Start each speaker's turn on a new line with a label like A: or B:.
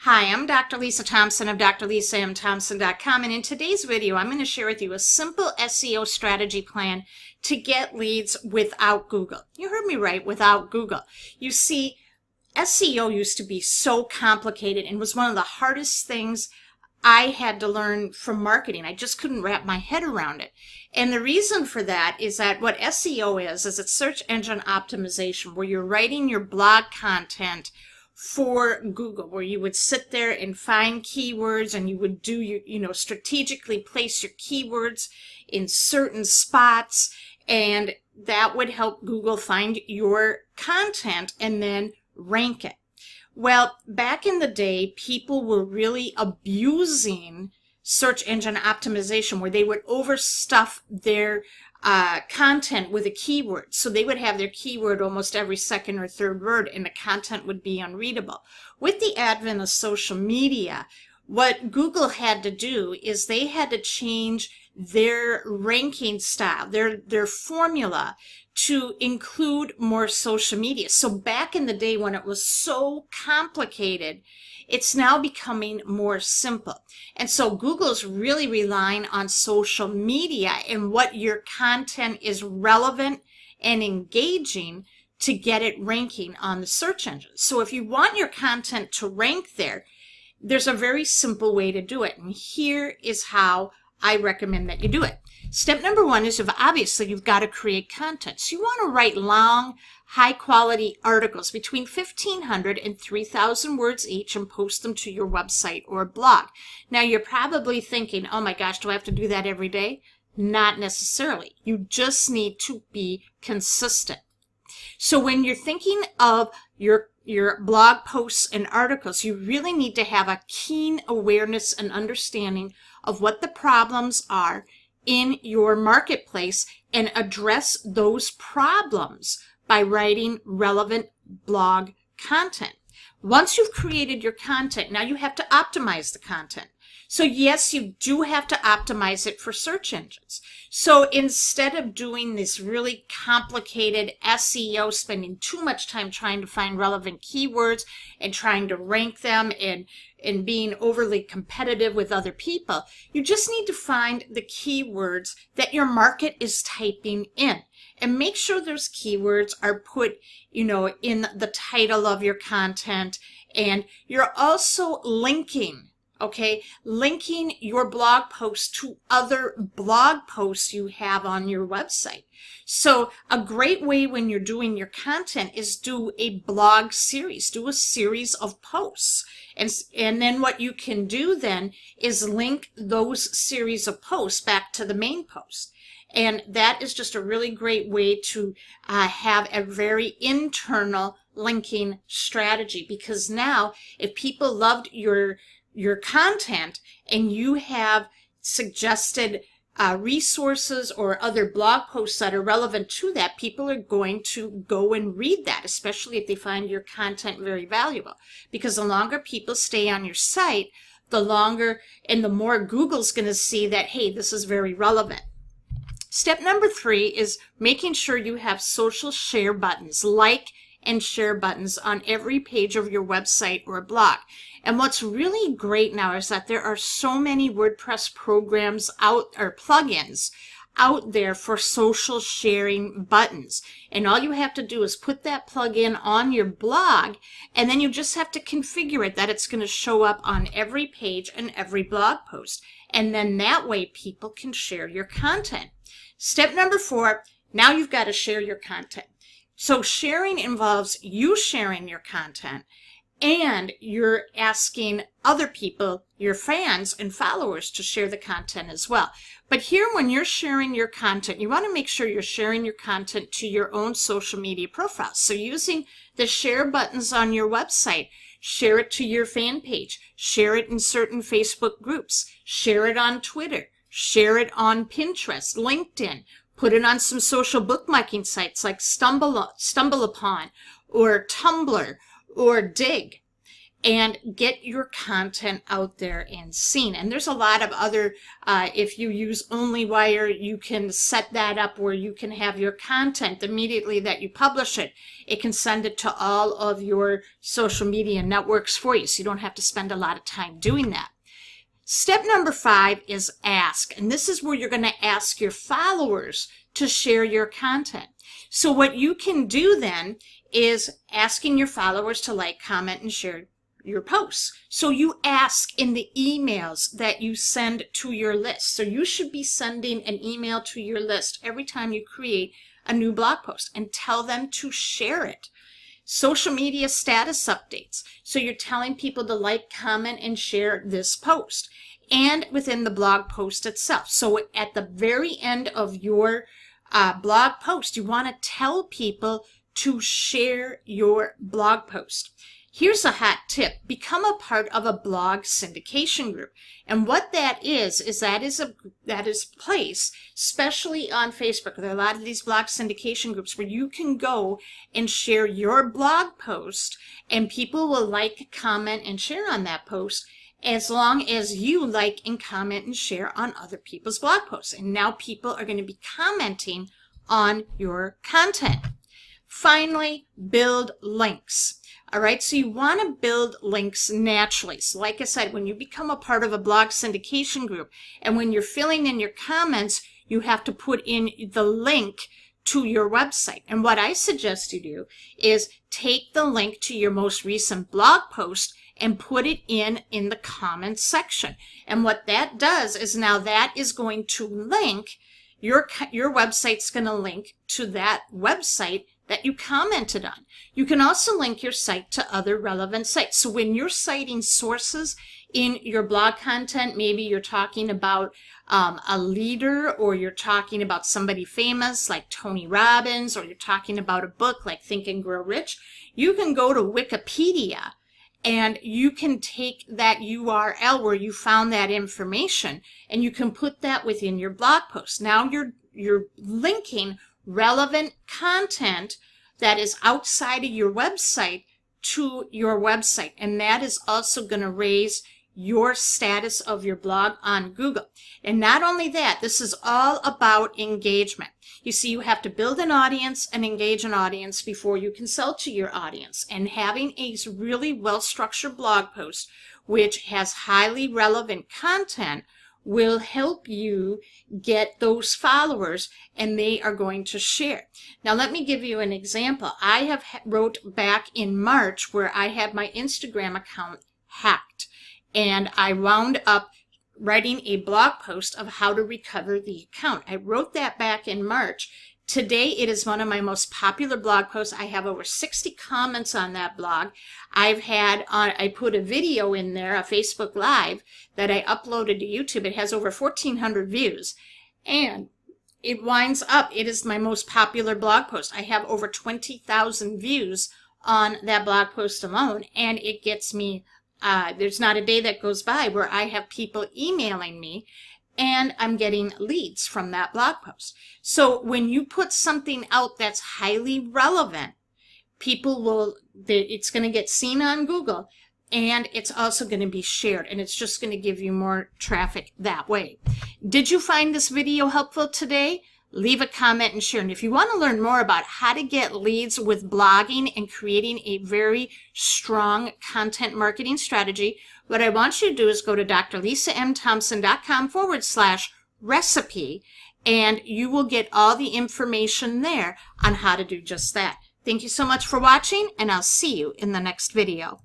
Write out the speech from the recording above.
A: Hi, I'm Dr. Lisa Thompson of drlisamthompson.com, and in today's video I'm going to share with you a simple SEO strategy plan to get leads without Google. You heard me right, without Google. You see, SEO used to be so complicated and was one of the hardest things I had to learn from marketing. I just couldn't wrap my head around it. And the reason for that is that what SEO is it's search engine optimization, where you're writing your blog content for Google, where you would sit there and find keywords and you would do your, strategically place your keywords in certain spots, and that would help Google find your content and then rank it. Well, back in the day, people were really abusing search engine optimization, where they would overstuff their content with a keyword. So they would have their keyword almost every second or third word, and the content would be unreadable. With the advent of social media, what Google had to do is they had to change their ranking style, their formula, to include more social media. So back in the day when it was so complicated, it's now becoming more simple. And so Google's really relying on social media and what your content is relevant and engaging to get it ranking on the search engine. So if you want your content to rank there, there's a very simple way to do it. And here is how I recommend that you do it. Step number one is obviously you've got to create content. So you want to write long, high-quality articles between 1,500 and 3,000 words each and post them to your website or blog. Now you're probably thinking, oh my gosh, do I have to do that every day? Not necessarily. You just need to be consistent. So when you're thinking of your blog posts and articles, you really need to have a keen awareness and understanding of what the problems are in your marketplace and address those problems by writing relevant blog content. Once you've created your content, now you have to optimize the content. So yes, you do have to optimize it for search engines. So instead of doing this really complicated SEO, spending too much time trying to find relevant keywords and trying to rank them and being overly competitive with other people, you just need to find the keywords that your market is typing in. And make sure those keywords are put, in the title of your content. And you're also linking, linking your blog post to other blog posts you have on your website. So a great way when you're doing your content is do a blog series, do a series of posts. And then what you can do then is link those series of posts back to the main post. And that is just a really great way to have a very internal linking strategy, because now if people loved your content and you have suggested resources or other blog posts that are relevant to that, people are going to go and read that, especially if they find your content very valuable. Because the longer people stay on your site, the longer and the more Google's going to see that, hey, this is very relevant. Step number 3 is making sure you have social share buttons, like and share buttons on every page of your website or blog. And what's really great now is that there are so many WordPress programs out, or plugins out there for social sharing buttons. And all you have to do is put that plugin on your blog, and then you just have to configure it that it's going to show up on every page and every blog post. And then that way people can share your content. Step number 4, now you've got to share your content. So sharing involves you sharing your content, and you're asking other people, your fans and followers, to share the content as well. But here, when you're sharing your content, you want to make sure you're sharing your content to your own social media profiles. So using the share buttons on your website, share it to your fan page, share it in certain Facebook groups, share it on Twitter, share it on Pinterest, LinkedIn, put it on some social bookmarking sites like StumbleUpon or Tumblr or Dig. and get your content out there and seen. And there's a lot of other, if you use OnlyWire, you can set that up where you can have your content immediately that you publish it. It can send it to all of your social media networks for you, so you don't have to spend a lot of time doing that. Step number 5 is ask. And this is where you're going to ask your followers to share your content. So what you can do then is asking your followers to like, comment, and share your posts. So you ask in the emails that you send to your list. So you should be sending an email to your list every time you create a new blog post and tell them to share it. Social media status updates. So you're telling people to like, comment, and share this post. And within the blog post itself. So at the very end of your blog post, you want to tell people to share your blog post. Here's a hot tip. Become a part of a blog syndication group. And what that is that is a place, especially on Facebook. There are a lot of these blog syndication groups where you can go and share your blog post, and people will like, comment, and share on that post as long as you like and comment and share on other people's blog posts. And now people are going to be commenting on your content. Finally, build links. All right, so you want to build links naturally. So like I said, when you become a part of a blog syndication group, and when you're filling in your comments, you have to put in the link to your website. And what I suggest you do is take the link to your most recent blog post and put it in the comments section. And what that does is now that is going to link, your website's going to link to that website that you commented on. You can also link your site to other relevant sites. So when you're citing sources in your blog content, maybe you're talking about a leader, or you're talking about somebody famous like Tony Robbins, or you're talking about a book like Think and Grow Rich, you can go to Wikipedia and you can take that URL where you found that information and you can put that within your blog post. Now you're linking relevant content that is outside of your website to your website, and that is also going to raise your status of your blog on Google. And not only that, this is all about engagement. You see, you have to build an audience and engage an audience before you can sell to your audience. And having a really well-structured blog post which has highly relevant content will help you get those followers, and they are going to share. Now let me give you an example. I have wrote back in March where I had my Instagram account hacked, and I wound up writing a blog post of how to recover the account. I wrote that back in March. Today it is one of my most popular blog posts. I have over 60 comments on that blog. I put a video in there, a Facebook Live, that I uploaded to YouTube. It has over 1,400 views. And it winds up, it is my most popular blog post. I have over 20,000 views on that blog post alone. And it gets me, there's not a day that goes by where I have people emailing me, and I'm getting leads from that blog post. So when you put something out that's highly relevant, people will, it's going to get seen on Google, and it's also going to be shared, and it's just going to give you more traffic that way. Did you find this video helpful today? Leave a comment and share. And if you want to learn more about how to get leads with blogging and creating a very strong content marketing strategy, what I want you to do is go to drlisamthompson.com/recipe, and you will get all the information there on how to do just that. Thank you so much for watching, and I'll see you in the next video.